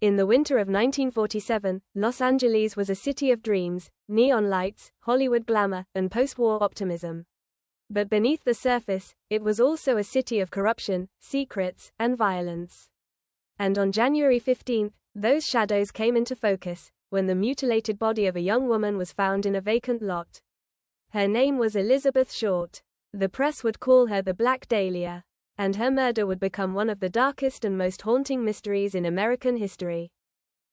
In the winter of 1947, Los Angeles was a city of dreams, neon lights, Hollywood glamour, and post-war optimism. But beneath the surface, it was also a city of corruption, secrets, and violence. And on January 15, those shadows came into focus, when the mutilated body of a young woman was found in a vacant lot. Her name was Elizabeth Short. The press would call her the Black Dahlia, and her murder would become one of the darkest and most haunting mysteries in American history.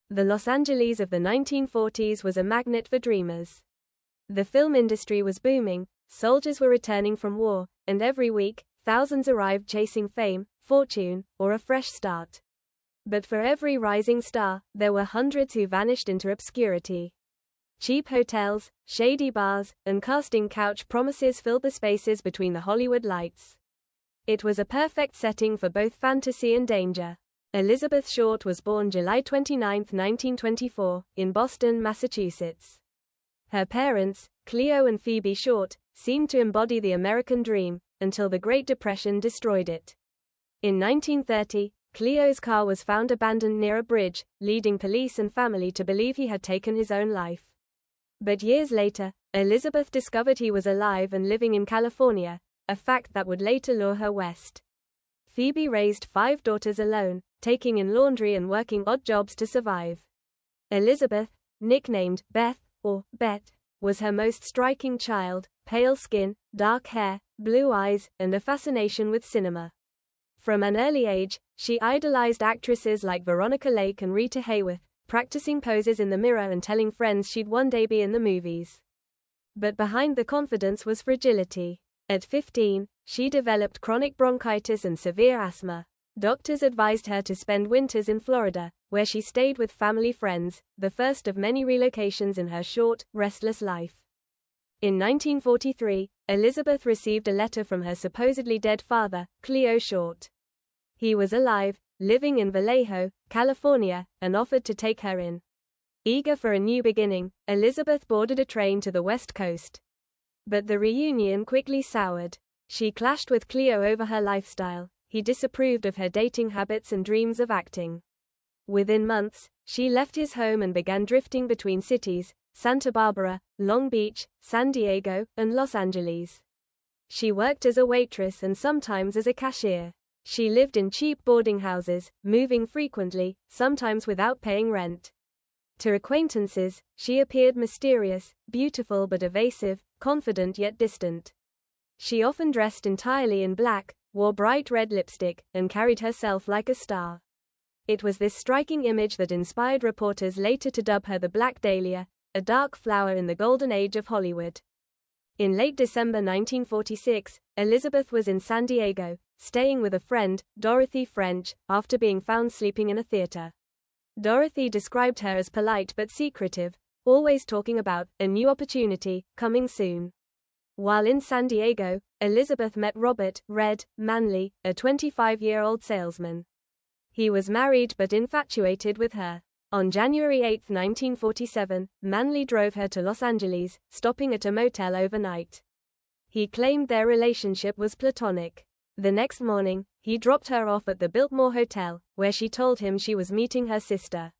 The Los Angeles of the 1940s was a magnet for dreamers. The film industry was booming, soldiers were returning from war, and every week, thousands arrived chasing fame, fortune, or a fresh start. But for every rising star, there were hundreds who vanished into obscurity. Cheap hotels, shady bars, and casting couch promises filled the spaces between the Hollywood lights. It was a perfect setting for both fantasy and danger. Elizabeth Short was born July 29, 1924, in Boston, Massachusetts. Her parents, Cleo and Phoebe Short, seemed to embody the American dream, until the Great Depression destroyed it. In 1930, Cleo's car was found abandoned near a bridge, leading police and family to believe he had taken his own life. But years later, Elizabeth discovered he was alive and living in California, a fact that would later lure her west. Phoebe raised 5 daughters alone, taking in laundry and working odd jobs to survive. Elizabeth, nicknamed Beth, or Bet, was her most striking child, pale skin, dark hair, blue eyes, and a fascination with cinema. From an early age, she idolized actresses like Veronica Lake and Rita Hayworth, practicing poses in the mirror and telling friends she'd one day be in the movies. But behind the confidence was fragility. At 15, she developed chronic bronchitis and severe asthma. Doctors advised her to spend winters in Florida, where she stayed with family friends, the first of many relocations in her short, restless life. In 1943, Elizabeth received a letter from her supposedly dead father, Cleo Short. He was alive, living in Vallejo, California, and offered to take her in. Eager for a new beginning, Elizabeth boarded a train to the West Coast. But the reunion quickly soured. She clashed with Cleo over her lifestyle. He disapproved of her dating habits and dreams of acting. Within months, she left his home and began drifting between cities, Santa Barbara, Long Beach, San Diego, and Los Angeles. She worked as a waitress and sometimes as a cashier. She lived in cheap boarding houses, moving frequently, sometimes without paying rent. To acquaintances, she appeared mysterious, beautiful but evasive, confident yet distant. She often dressed entirely in black, wore bright red lipstick, and carried herself like a star. It was this striking image that inspired reporters later to dub her the Black Dahlia, a dark flower in the golden age of Hollywood. In late December 1946, Elizabeth was in San Diego, staying with a friend, Dorothy French, after being found sleeping in a theater. Dorothy described her as polite but secretive, always talking about a new opportunity coming soon. While in San Diego, Elizabeth met Robert Red Manley, a 25-year-old salesman. He was married but infatuated with her. On January 8, 1947, Manley drove her to Los Angeles, stopping at a motel overnight. He claimed their relationship was platonic. The next morning, he dropped her off at the Biltmore Hotel, where she told him she was meeting her sister.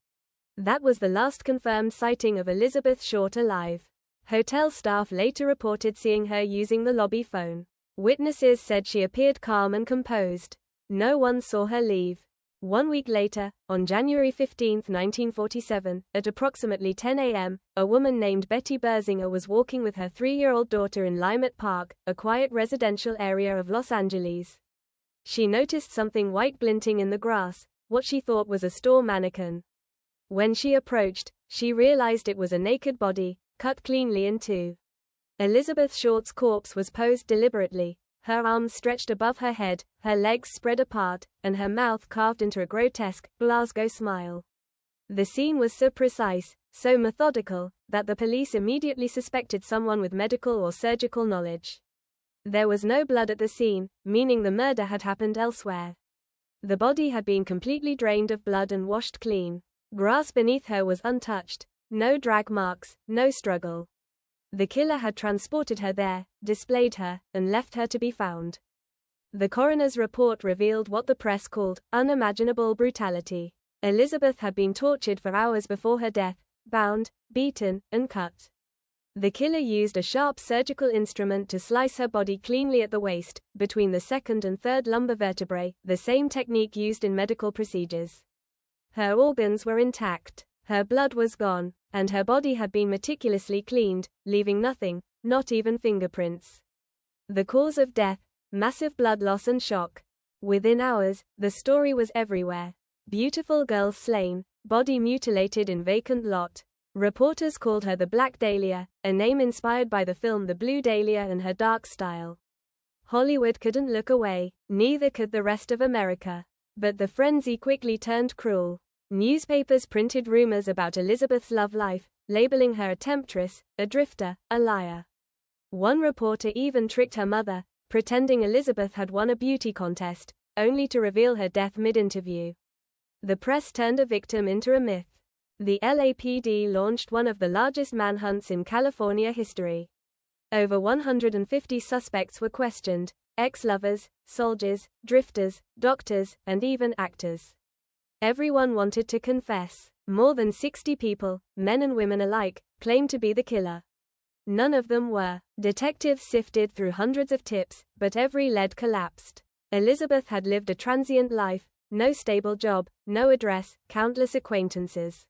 That was the last confirmed sighting of Elizabeth Short alive. Hotel staff later reported seeing her using the lobby phone. Witnesses said she appeared calm and composed. No one saw her leave. 1 week later, on January 15, 1947, at approximately 10 a.m., a woman named Betty Berzinger was walking with her 3-year-old daughter in Lymet Park, a quiet residential area of Los Angeles. She noticed something white glinting in the grass, what she thought was a store mannequin. When she approached, she realized it was a naked body, cut cleanly in two. Elizabeth Short's corpse was posed deliberately, her arms stretched above her head, her legs spread apart, and her mouth carved into a grotesque, Glasgow smile. The scene was so precise, so methodical, that the police immediately suspected someone with medical or surgical knowledge. There was no blood at the scene, meaning the murder had happened elsewhere. The body had been completely drained of blood and washed clean. Grass beneath her was untouched, no drag marks, no struggle. The killer had transported her there, displayed her, and left her to be found. The coroner's report revealed what the press called unimaginable brutality. Elizabeth had been tortured for hours before her death, bound, beaten, and cut. The killer used a sharp surgical instrument to slice her body cleanly at the waist, between the second and third lumbar vertebrae, the same technique used in medical procedures. Her organs were intact, her blood was gone, and her body had been meticulously cleaned, leaving nothing, not even fingerprints. The cause of death: massive blood loss and shock. Within hours, the story was everywhere. Beautiful girl slain, body mutilated in vacant lot. Reporters called her the Black Dahlia, a name inspired by the film The Blue Dahlia and her dark style. Hollywood couldn't look away, neither could the rest of America. But the frenzy quickly turned cruel. Newspapers printed rumors about Elizabeth's love life, labeling her a temptress, a drifter, a liar. One reporter even tricked her mother, pretending Elizabeth had won a beauty contest, only to reveal her death mid-interview. The press turned a victim into a myth. The LAPD launched one of the largest manhunts in California history. Over 150 suspects were questioned: ex-lovers, soldiers, drifters, doctors, and even actors. Everyone wanted to confess. More than 60 people, men and women alike, claimed to be the killer. None of them were. Detectives sifted through hundreds of tips, but every lead collapsed. Elizabeth had lived a transient life, no stable job, no address, countless acquaintances.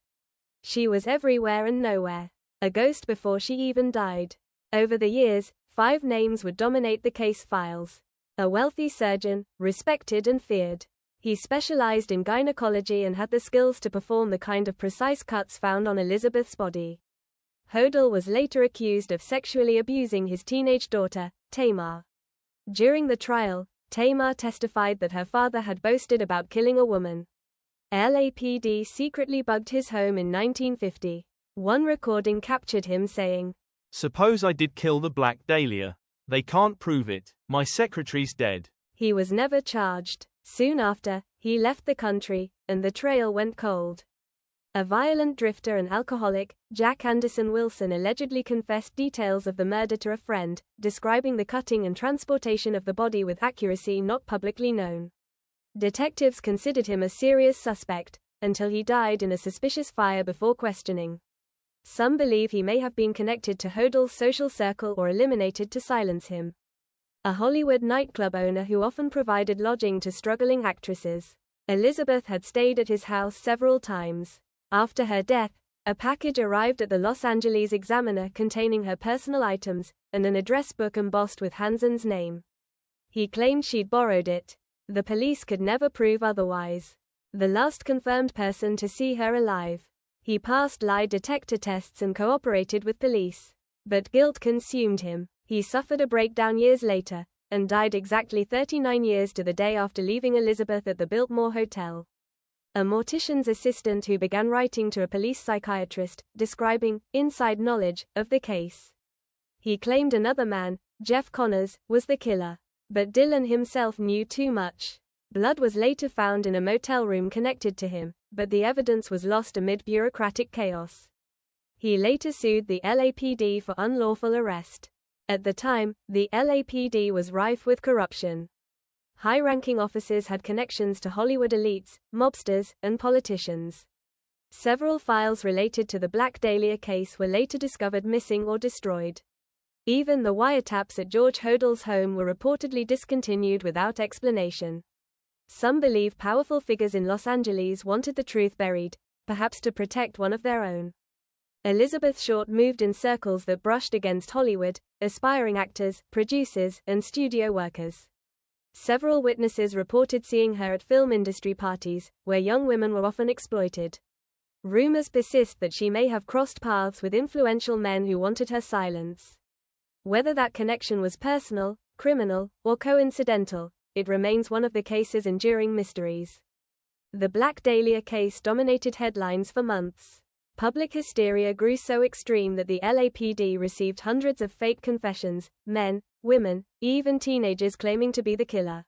She was everywhere and nowhere. A ghost before she even died. Over the years, 5 names would dominate the case files. A wealthy surgeon, respected and feared. He specialized in gynecology and had the skills to perform the kind of precise cuts found on Elizabeth's body. Hodel was later accused of sexually abusing his teenage daughter, Tamar. During the trial, Tamar testified that her father had boasted about killing a woman. LAPD secretly bugged his home in 1950. One recording captured him saying, "Suppose I did kill the Black Dahlia. They can't prove it. My secretary's dead." He was never charged. Soon after, he left the country, and the trail went cold. A violent drifter and alcoholic, Jack Anderson Wilson allegedly confessed details of the murder to a friend, describing the cutting and transportation of the body with accuracy not publicly known. Detectives considered him a serious suspect, until he died in a suspicious fire before questioning. Some believe he may have been connected to Hodel's social circle or eliminated to silence him. A Hollywood nightclub owner who often provided lodging to struggling actresses. Elizabeth had stayed at his house several times. After her death, a package arrived at the Los Angeles Examiner containing her personal items, and an address book embossed with Hansen's name. He claimed she'd borrowed it. The police could never prove otherwise. The last confirmed person to see her alive. He passed lie detector tests and cooperated with police. But guilt consumed him. He suffered a breakdown years later, and died exactly 39 years to the day after leaving Elizabeth at the Biltmore Hotel. A mortician's assistant who began writing to a police psychiatrist, describing inside knowledge of the case. He claimed another man, Jeff Connors, was the killer. But Dillon himself knew too much. Blood was later found in a motel room connected to him, but the evidence was lost amid bureaucratic chaos. He later sued the LAPD for unlawful arrest. At the time, the LAPD was rife with corruption. High-ranking officers had connections to Hollywood elites, mobsters, and politicians. Several files related to the Black Dahlia case were later discovered missing or destroyed. Even the wiretaps at George Hodel's home were reportedly discontinued without explanation. Some believe powerful figures in Los Angeles wanted the truth buried, perhaps to protect one of their own. Elizabeth Short moved in circles that brushed against Hollywood, aspiring actors, producers, and studio workers. Several witnesses reported seeing her at film industry parties, where young women were often exploited. Rumors persist that she may have crossed paths with influential men who wanted her silence. Whether that connection was personal, criminal, or coincidental, it remains one of the case's enduring mysteries. The Black Dahlia case dominated headlines for months. Public hysteria grew so extreme that the LAPD received hundreds of fake confessions, men, women, even teenagers claiming to be the killer.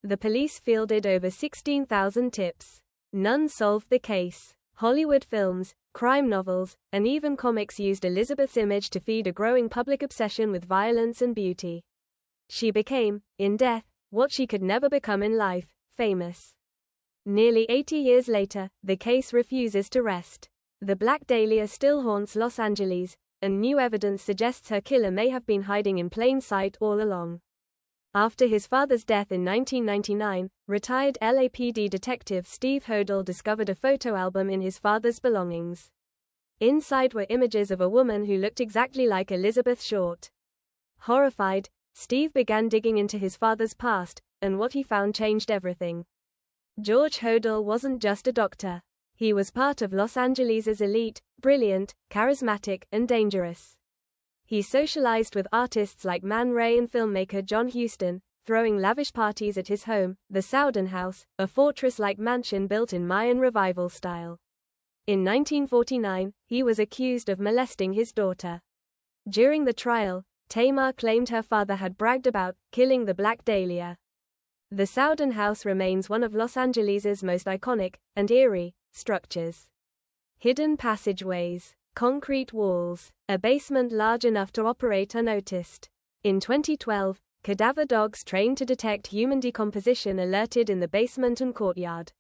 The police fielded over 16,000 tips. None solved the case. Hollywood films, crime novels, and even comics used Elizabeth's image to feed a growing public obsession with violence and beauty. She became, in death, what she could never become in life: famous. Nearly 80 years later, the case refuses to rest. The Black Dahlia still haunts Los Angeles, and new evidence suggests her killer may have been hiding in plain sight all along. After his father's death in 1999, retired LAPD detective Steve Hodel discovered a photo album in his father's belongings. Inside were images of a woman who looked exactly like Elizabeth Short. Horrified, Steve began digging into his father's past, and what he found changed everything. George Hodel wasn't just a doctor. He was part of Los Angeles' elite, brilliant, charismatic, and dangerous. He socialized with artists like Man Ray and filmmaker John Huston, throwing lavish parties at his home, the Soudan House, a fortress-like mansion built in Mayan revival style. In 1949, he was accused of molesting his daughter. During the trial, Tamar claimed her father had bragged about killing the Black Dahlia. The Soudan House remains one of Los Angeles' most iconic and eerie structures. Hidden passageways, concrete walls, a basement large enough to operate unnoticed. In 2012, cadaver dogs trained to detect human decomposition alerted in the basement and courtyard.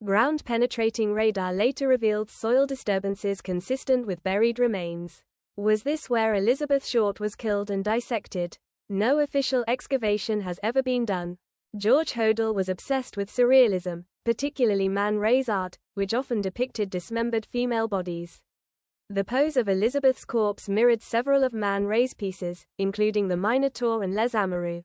Ground-penetrating radar later revealed soil disturbances consistent with buried remains. Was this where Elizabeth Short was killed and dissected? No official excavation has ever been done. George Hodel was obsessed with surrealism, particularly Man Ray's art, which often depicted dismembered female bodies. The pose of Elizabeth's corpse mirrored several of Man Ray's pieces, including the Minotaur and Les Amoureux.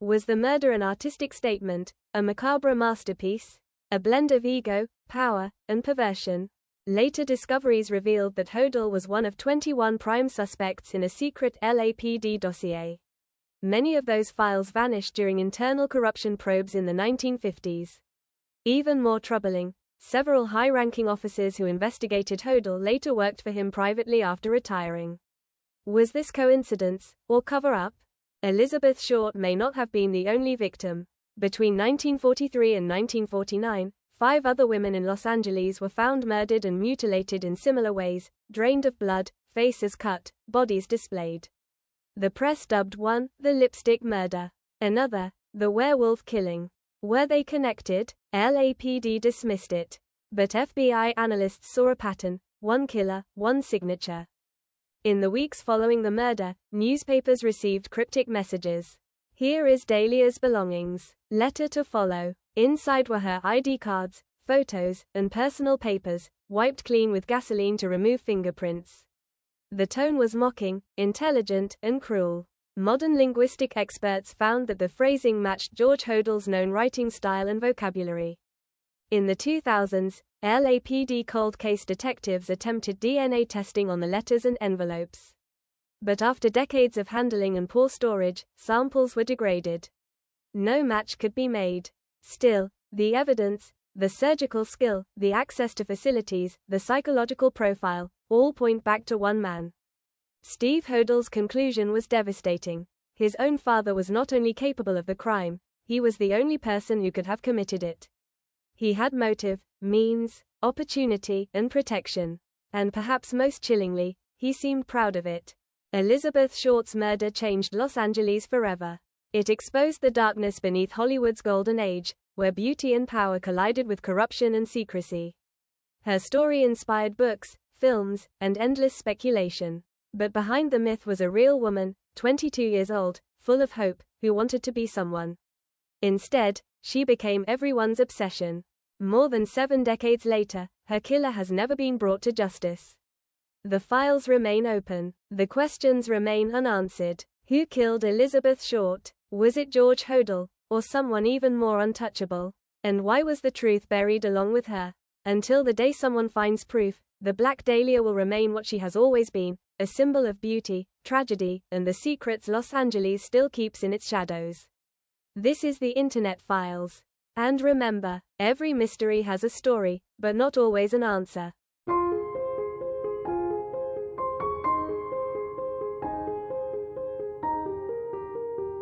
Was the murder an artistic statement, a macabre masterpiece? A blend of ego, power, and perversion? Later discoveries revealed that Hodel was one of 21 prime suspects in a secret LAPD dossier. Many of those files vanished during internal corruption probes in the 1950s. Even more troubling, several high-ranking officers who investigated Hodel later worked for him privately after retiring. Was this coincidence, or cover-up? Elizabeth Short may not have been the only victim. Between 1943 and 1949, 5 other women in Los Angeles were found murdered and mutilated in similar ways, drained of blood, faces cut, bodies displayed. The press dubbed one, the lipstick murder. Another, the werewolf killing. Were they connected? LAPD dismissed it. But FBI analysts saw a pattern: one killer, one signature. In the weeks following the murder, newspapers received cryptic messages. Here is Dahlia's belongings. Letter to follow. Inside were her ID cards, photos, and personal papers, wiped clean with gasoline to remove fingerprints. The tone was mocking, intelligent, and cruel. Modern linguistic experts found that the phrasing matched George Hodel's known writing style and vocabulary. In the 2000s, LAPD cold case detectives attempted DNA testing on the letters and envelopes. But after decades of handling and poor storage, samples were degraded. No match could be made. Still, the evidence, the surgical skill, the access to facilities, the psychological profile, all point back to one man. Steve Hodel's conclusion was devastating. His own father was not only capable of the crime, he was the only person who could have committed it. He had motive, means, opportunity, and protection. And perhaps most chillingly, he seemed proud of it. Elizabeth Short's murder changed Los Angeles forever. It exposed the darkness beneath Hollywood's golden age, where beauty and power collided with corruption and secrecy. Her story inspired books, films, and endless speculation. But behind the myth was a real woman, 22 years old, full of hope, who wanted to be someone. Instead, she became everyone's obsession. More than 7 decades later, her killer has never been brought to justice. The files remain open. The questions remain unanswered. Who killed Elizabeth Short? Was it George Hodel, or someone even more untouchable? And why was the truth buried along with her? Until the day someone finds proof, the Black Dahlia will remain what she has always been, a symbol of beauty, tragedy, and the secrets Los Angeles still keeps in its shadows. This is the Internet Files. And remember, every mystery has a story, but not always an answer.